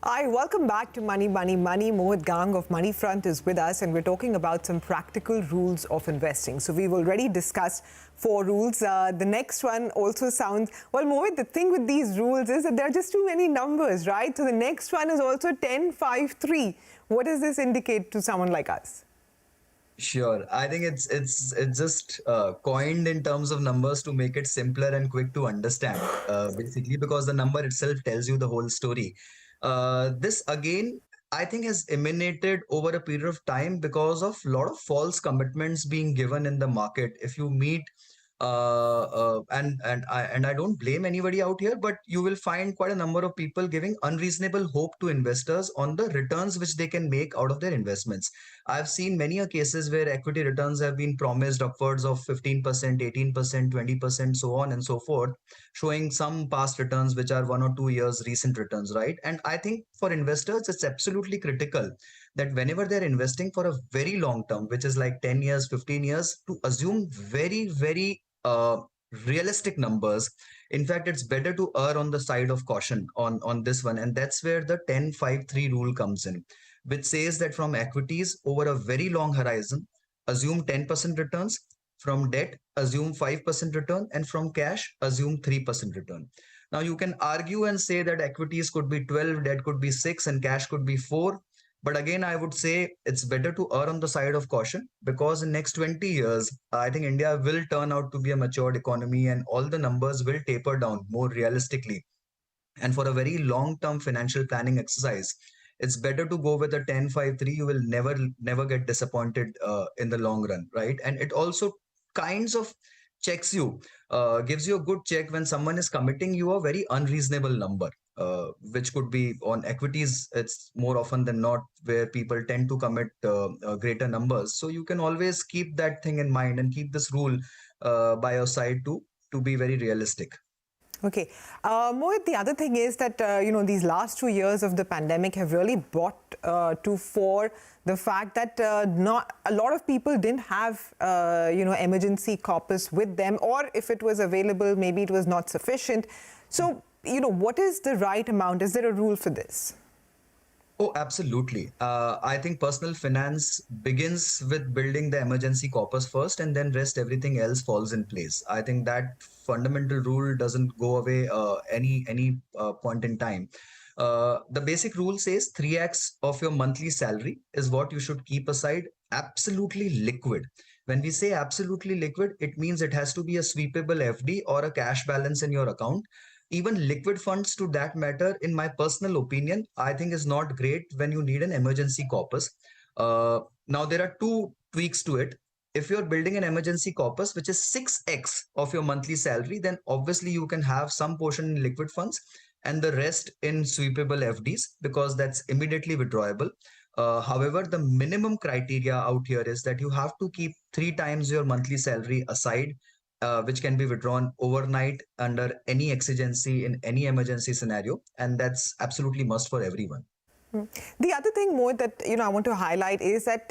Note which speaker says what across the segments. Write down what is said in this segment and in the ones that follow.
Speaker 1: Hi, welcome back to Money, Money, Money. Mohit Gang of Moneyfront is with us, and we're talking about some practical rules of investing. So we've already discussed 4 rules. The next one also sounds, well, Mohit, the thing with these rules is that there are just too many numbers, right? So the next one is also 10, 5, 3. What does this indicate to someone like us?
Speaker 2: Sure. I think it's just coined in terms of numbers to make it simpler and quick to understand, basically because the number itself tells you the whole story. This again, I think, has emanated over a period of time because of a lot of false commitments being given in the market. If you meet and I don't blame anybody out here, but you will find quite a number of people giving unreasonable hope to investors on the returns which they can make out of their investments. I've seen many a cases where equity returns have been promised upwards of 15%, 18%, 20%, so on and so forth, showing some past returns which are 1 or 2 years recent returns, right? And I think for investors, it's absolutely critical that whenever they're investing for a very long term, which is like 10 years, 15 years, to assume very, very realistic numbers. In fact, it's better to err on the side of caution on this one. And that's where the 10-5-3 rule comes in, which says that from equities over a very long horizon, assume 10% returns, from debt, assume 5% return, and from cash, assume 3% return. Now, you can argue and say that equities could be 12, debt could be 6, and cash could be 4. But again, I would say it's better to err on the side of caution because in next 20 years, I think India will turn out to be a matured economy and all the numbers will taper down more realistically. And for a very long term financial planning exercise, it's better to go with a 10-5-3. You will never get disappointed in the long run, right? And it also kinds of checks you, gives you a good check when someone is committing you a very unreasonable number, which could be on equities. It's more often than not where people tend to commit greater numbers. So you can always keep that thing in mind and keep this rule by your side to be very realistic.
Speaker 1: Okay. Mohit, the other thing is that, these last 2 years of the pandemic have really brought to fore the fact that not a lot of people didn't have, emergency corpus with them, or if it was available, maybe it was not sufficient. So, what is the right amount? Is there a rule for this?
Speaker 2: Oh, absolutely. I think personal finance begins with building the emergency corpus first, and then rest everything else falls in place. I think that fundamental rule doesn't go away any point in time. The basic rule says 3x of your monthly salary is what you should keep aside, absolutely liquid. When we say absolutely liquid, it means it has to be a sweepable FD or a cash balance in your account. Even liquid funds, to that matter, in my personal opinion, I think is not great when you need an emergency corpus. Now there are two tweaks to it. If you're building an emergency corpus which is 6x of your monthly salary, then obviously you can have some portion in liquid funds and the rest in sweepable FDs because that's immediately withdrawable. However, the minimum criteria out here is that you have to keep 3 times your monthly salary aside, which can be withdrawn overnight under any exigency in any emergency scenario, and that's absolutely must for everyone.
Speaker 1: The other thing more that I want to highlight is that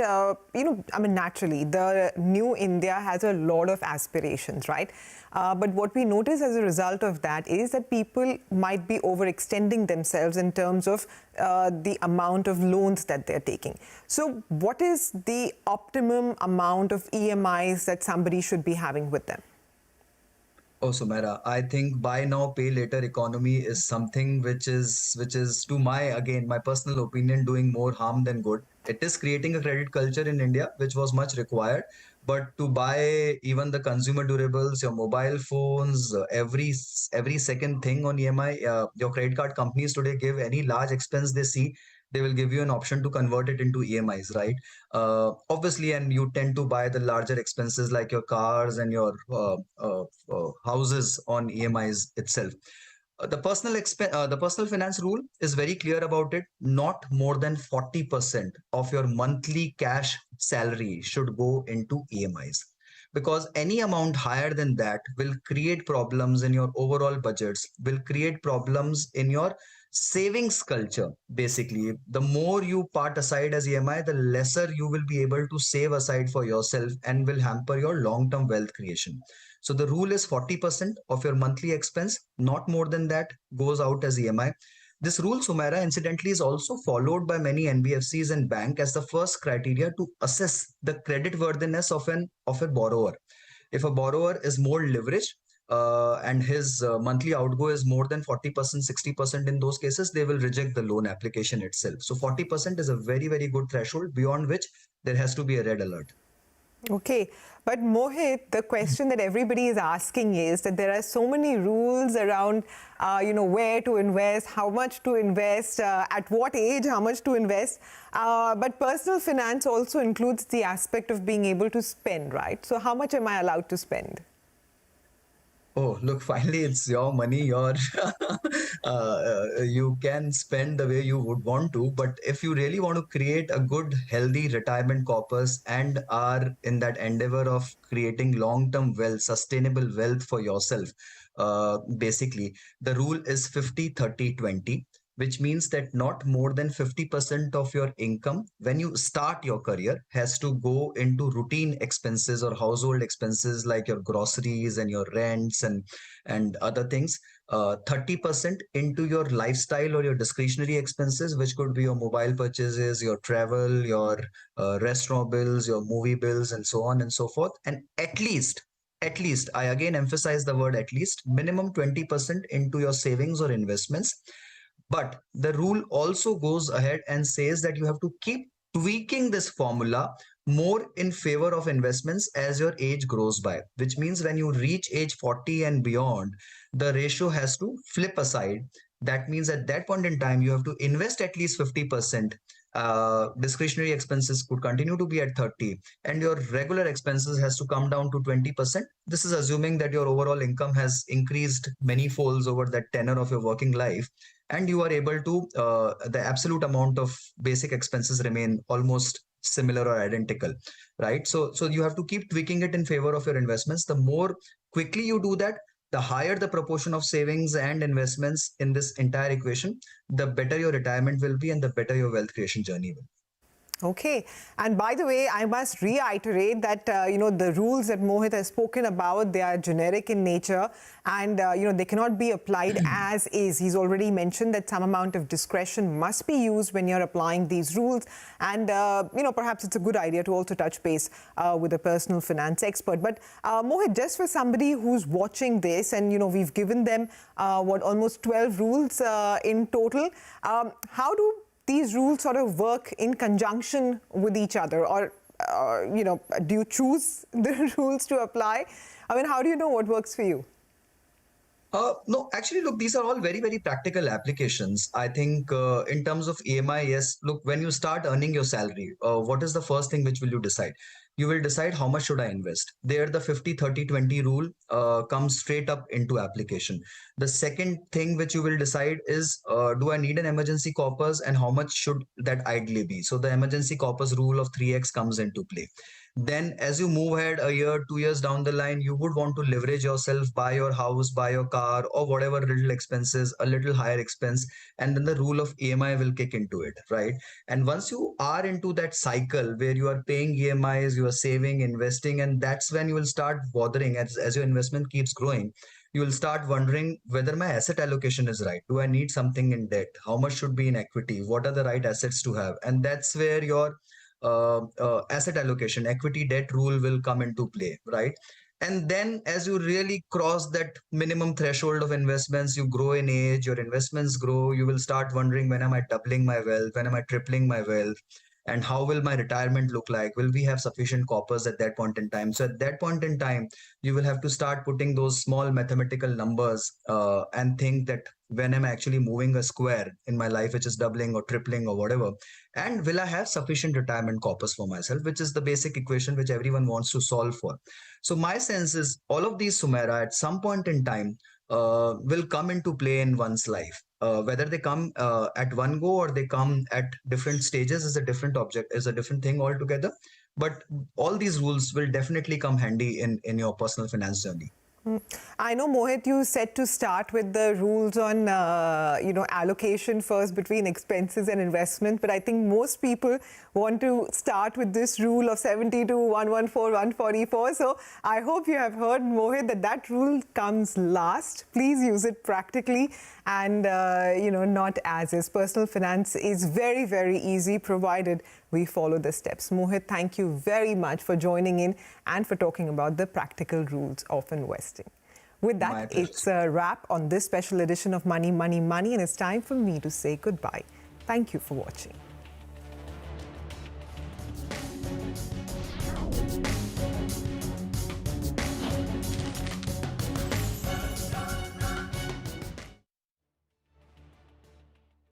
Speaker 1: naturally the new India has a lot of aspirations, right? But what we notice as a result of that is that people might be overextending themselves in terms of the amount of loans that they're taking. So, what is the optimum amount of EMIs that somebody should be having with them?
Speaker 2: Oh, Sumera, I think buy now, pay later economy is something which is to my, again, my personal opinion, doing more harm than good. It is creating a credit culture in India, which was much required. But to buy even the consumer durables, your mobile phones, every second thing on EMI, your credit card companies today give any large expense they see, they will give you an option to convert it into EMIs, right? Obviously, and you tend to buy the larger expenses like your cars and your houses on EMIs itself. The personal finance rule is very clear about it. Not more than 40% of your monthly cash salary should go into EMIs, because any amount higher than that will create problems in your overall budgets, will create problems in your savings culture. Basically, the more you part aside as EMI, the lesser you will be able to save aside for yourself and will hamper your long term wealth creation. So the rule is 40% of your monthly expense, not more than that, goes out as EMI. This rule, Sumaira, incidentally, is also followed by many NBFCs and bank as the first criteria to assess the credit worthiness of a borrower. If a borrower is more leveraged and his monthly outgo is more than 40%, 60% in those cases, they will reject the loan application itself. So 40% is a very, very good threshold beyond which there has to be a red alert.
Speaker 1: Okay, but Mohit, the question that everybody is asking is that there are so many rules around, where to invest, how much to invest, at what age, how much to invest. But personal finance also includes the aspect of being able to spend, right? So how much am I allowed to spend?
Speaker 2: Oh, look, finally, it's your money. You can spend the way you would want to. But if you really want to create a good, healthy retirement corpus and are in that endeavor of creating long-term wealth, sustainable wealth for yourself, basically, the rule is 50-30-20, which means that not more than 50% of your income when you start your career has to go into routine expenses or household expenses like your groceries and your rents and other things. 30% into your lifestyle or your discretionary expenses, which could be your mobile purchases, your travel, your restaurant bills, your movie bills, and so on and so forth. And at least, I again emphasize the word at least, minimum 20% into your savings or investments. But the rule also goes ahead and says that you have to keep tweaking this formula more in favor of investments as your age grows by, which means when you reach age 40 and beyond, the ratio has to flip aside. That means at that point in time, you have to invest at least 50%. Discretionary expenses could continue to be at 30 and your regular expenses has to come down to 20%. This is assuming that your overall income has increased many folds over that tenure of your working life and you are able to the absolute amount of basic expenses remain almost similar or identical, right? So you have to keep tweaking it in favor of your investments. The more quickly you do that, the higher the proportion of savings and investments in this entire equation, the better your retirement will be and the better your wealth creation journey will be.
Speaker 1: Okay. And by the way, I must reiterate that, the rules that Mohit has spoken about, they are generic in nature and, they cannot be applied as is. He's already mentioned that some amount of discretion must be used when you're applying these rules. And, perhaps it's a good idea to also touch base with a personal finance expert. But Mohit, just for somebody who's watching this and, we've given them, almost 12 rules in total, how do these rules sort of work in conjunction with each other, or do you choose the rules to apply? I mean, how do you know what works for you?
Speaker 2: No, actually, look, these are all very, very practical applications. I think in terms of EMI, yes, look, when you start earning your salary, what is the first thing which will you decide? You will decide how much should I invest. There, the 50-30-20 rule comes straight up into application. The second thing which you will decide is, do I need an emergency corpus and how much should that ideally be? So the emergency corpus rule of 3x comes into play. Then as you move ahead a year, 2 years down the line, you would want to leverage yourself, buy your house, buy your car, or whatever little expenses, a little higher expense. And then the rule of EMI will kick into it, right? And once you are into that cycle where you are paying EMIs, you are saving, investing, and that's when you will start bothering as your investment keeps growing. You will start wondering whether my asset allocation is right. Do I need something in debt? How much should be in equity? What are the right assets to have? And that's where your asset allocation, equity debt rule will come into play, right? And then as you really cross that minimum threshold of investments, you grow in age, your investments grow, you will start wondering, when am I doubling my wealth? When am I tripling my wealth? And how will my retirement look like? Will we have sufficient corpus at that point in time? So at that point in time, you will have to start putting those small mathematical numbers and think that when am I actually moving a square in my life, which is doubling or tripling or whatever? And will I have sufficient retirement corpus for myself, which is the basic equation which everyone wants to solve for. So my sense is all of these, Sumaira, at some point in time will come into play in one's life. Whether they come at one go or they come at different stages is a different object, is a different thing altogether. But all these rules will definitely come handy in your personal finance journey.
Speaker 1: I know, Mohit, you said to start with the rules on, allocation first between expenses and investment. But I think most people want to start with this rule of 72, 114, 144. So I hope you have heard, Mohit, that rule comes last. Please use it practically and, not as is. Personal finance is very, very easy provided we follow the steps. Mohit, thank you very much for joining in and for talking about the practical rules of investing. With that, it's a wrap on this special edition of Money, Money, Money, and it's time for me to say goodbye. Thank you for watching.